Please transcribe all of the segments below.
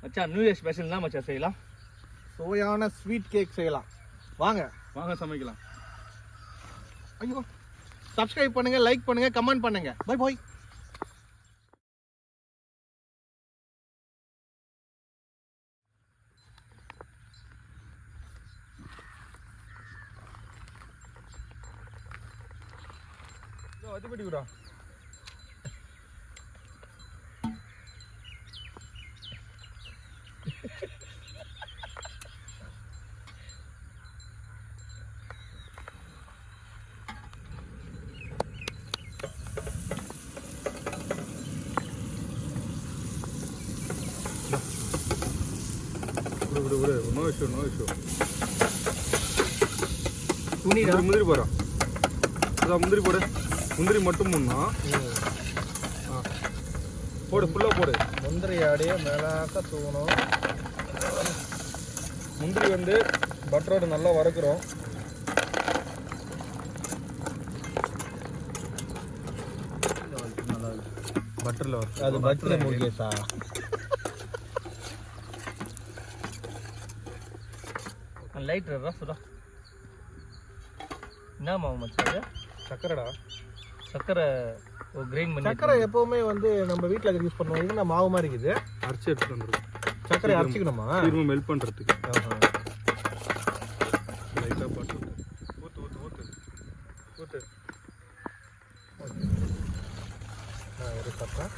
மச்சான் new year special தான் மச்சான் செய்யலாம். சுவையான ஸ்வீட் கேக் செய்யலாம். வாங்க சமைக்கலாம். ஐயோ, சப்ஸ்கிரைப் பண்ணுங்க, லைக் பண்ணுங்க, கமெண்ட் பண்ணுங்க. Bye bye. வத்திப்பட்டி விடா. விடு நோ இஷ்யூ. முந்திரி போறோம். அதான் முந்திரி போடு. முந்திரி மட்டும் முன்னா போடு, ஃபுல்லாக போடு. முந்திரி ஆடியே மேலாக்க தூணும். முந்திரி வந்து பட்டரோட நல்லா வறுக்கிறோம். பட்டரில் அது பட்டர் முருகேசா. லைட் சுடா. என்ன மாவு மச்சான்? சக்கரைடா. சக்கரை கிரைண்ட் பண்ணி. சக்கரை எப்பவுமே வந்து நம்ம வீட்டில் யூஸ் பண்ணுவோம். இது மாவு மாதிரி இருக்குது. அரைச்சி எடுத்துட்டு வந்துடும். சக்கரை அரைச்சிக்கணுமா? திரும்ப மெல்ட் பண்ணுறதுக்கு. லைட்டாக போட்டு ஊற்று. ஒரு சக்கரை.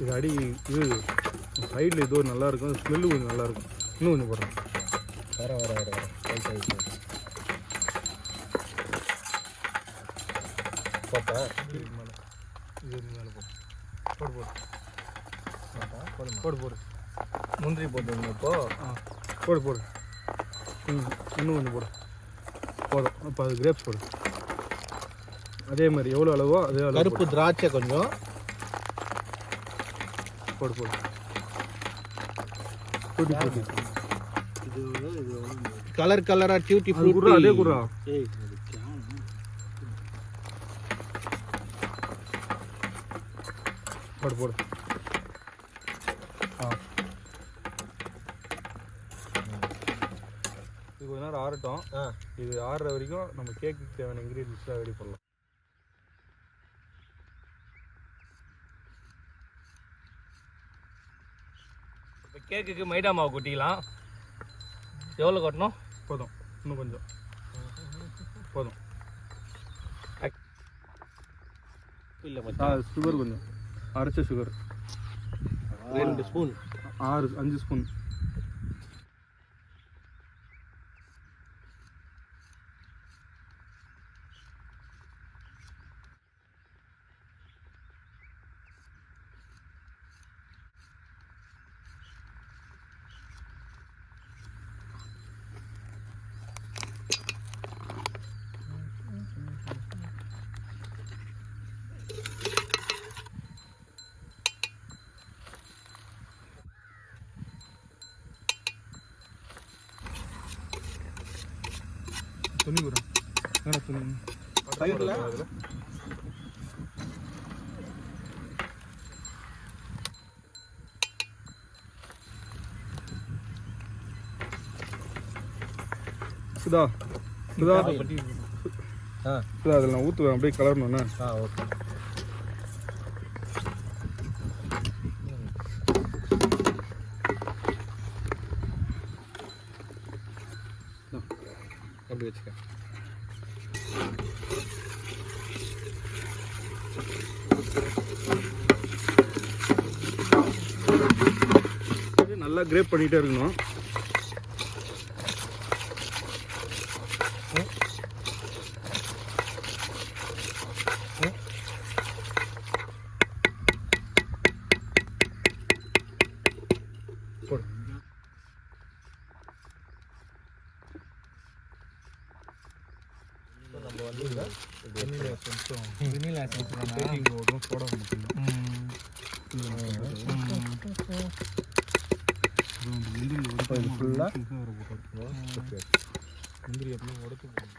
இது அடி இது சைடில் இது நல்லா இருக்கும். ஸ்மெல்லு கொஞ்சம் நல்லா இருக்கும். இன்னும் கொஞ்சம் போடுறேன். வர போட்டா இது மேலே போடு. முந்திரி போட்டுருங்க இப்போ. போடு. இன்னும் கொஞ்சம் போதும். அப்போ அது கிரேப்ஸ் போடு. அதே மாதிரி எவ்வளோ அளவோ அதே அளவு. கருப்பு திராட்சை கொஞ்சம் போடு. கலரா டியூட்டி ஃப்ரூட்டி. அதே குர்ரா. போடு. இது கொஞ்ச நேரம் ஆறட்டும். இது ஆறுற வரைக்கும் நம்ம கேக்குக்கு தேவையான இன்க்ரீடியன்ஸ்லாம் ரெடி பண்ணலாம். இப்போ கேக்குக்கு மைதா மாவு கொட்டிக்கலாம். எவ்வளோ கொட்டணும்? போதும். இன்னும் கொஞ்சம் போதும். இல்லை மச்சான், சுகர் கொஞ்சம் அரைச்ச சுகர் 2 ஸ்பூன். 5 ஸ்பூன். துணி கூட என்ன துணி சைடில் சுதா அதில் நான் ஊற்றுவேன். அப்படியே கலரணுண்ணே. ஓகே. அப்படி வச்சுக்க. நல்லா கிரேப் பண்ணிகிட்டே இருக்கணும். நம்ம வந்து வெண்ணிலா எசன்ஸும் வெண்ணிலா எசன்ஸ் பேக்கிங் பவுடரும் சோடா மட்டும்தான். ஃபுல்லாக முந்திரி எப்பவுமே உடச்சு போடணும்.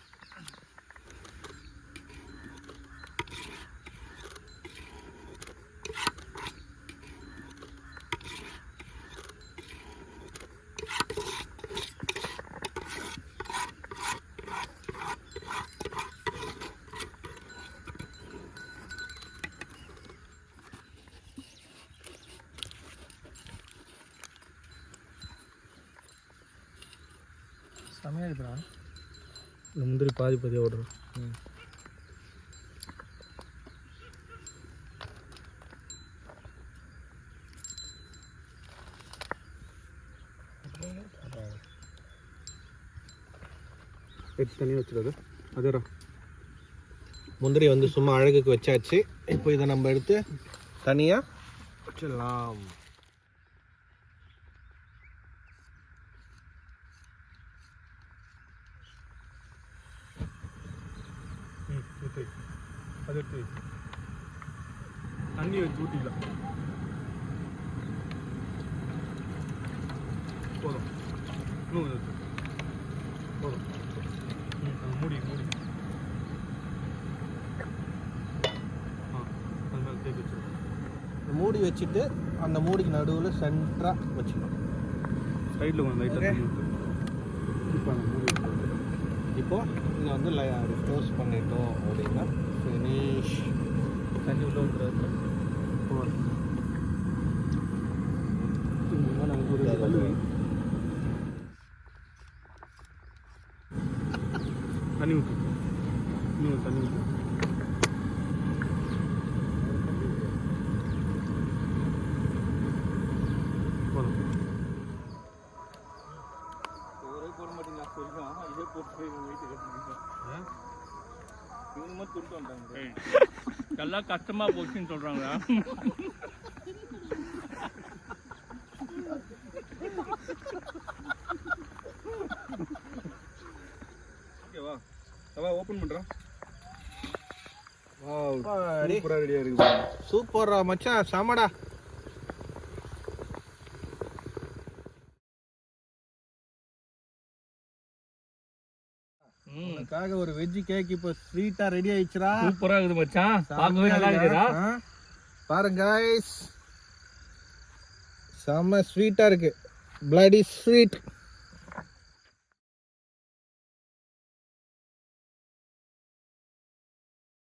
செமையாக இருக்குடா. இந்த முந்திரி பாதி பாதியாக ஓடுறோம். எடுத்து தனியாக வச்சுடாது. அதேரா முந்திரி வந்து சும்மா அழகுக்கு வச்சாச்சு. இப்போ இதை நம்ம எடுத்து தனியாக வச்சிடலாம். எடுத்து அது எடுத்து தண்ணி வச்சு ஊற்றிக்கலாம். போதும். இன்னும் கொஞ்சம் வச்சு. போதும். மூடி மூடி. அது மேலே தேக்கி வச்சுருக்கோம். மூடி வச்சுட்டு அந்த மூடிக்கு நடுவில் சென்டராக வச்சுக்கணும். சைடில் கொஞ்சம் லைட்டாக தண்ணி ஊற்று. இப்போ அந்த மூடி இப்போது இதை வந்து க்ளோஸ் பண்ணிட்டோம் அப்படின்னா ஃபினிஷ். தண்ணி உள்ள வந்துடுறது. ஒரு கல் தண்ணி ஊற்று. இன்னும் தண்ணி ஊற்று. போதும். ஒரே போட மாட்டீங்களா சொல்லுவான். இதே போட்டு வெயிட் கட்டுறீங்க. இவங்க மட்டும் துட்டு வந்துட்டாங்க. எல்லாம் கஷ்டமா போச்சுன்னு சொல்றாங்களா? ஓகேவா? தவா ஓப்பன் பண்ணுறோம். அடி. சூப்பராக ரெடியாக இருக்குது. சூப்பர்ரா மச்சான், செமடா. உனக்காக ஒரு வெஜ் கேக் இப்போ ஸ்வீட்டா ரெடி ஆயிடுச்சுடா. சூப்பரா இருக்குது மச்சான். பார்க்கவே நல்லா இருக்குதா? பாருங்க guys, செம்ம ஸ்வீட்டா இருக்கு. Bloody sweet.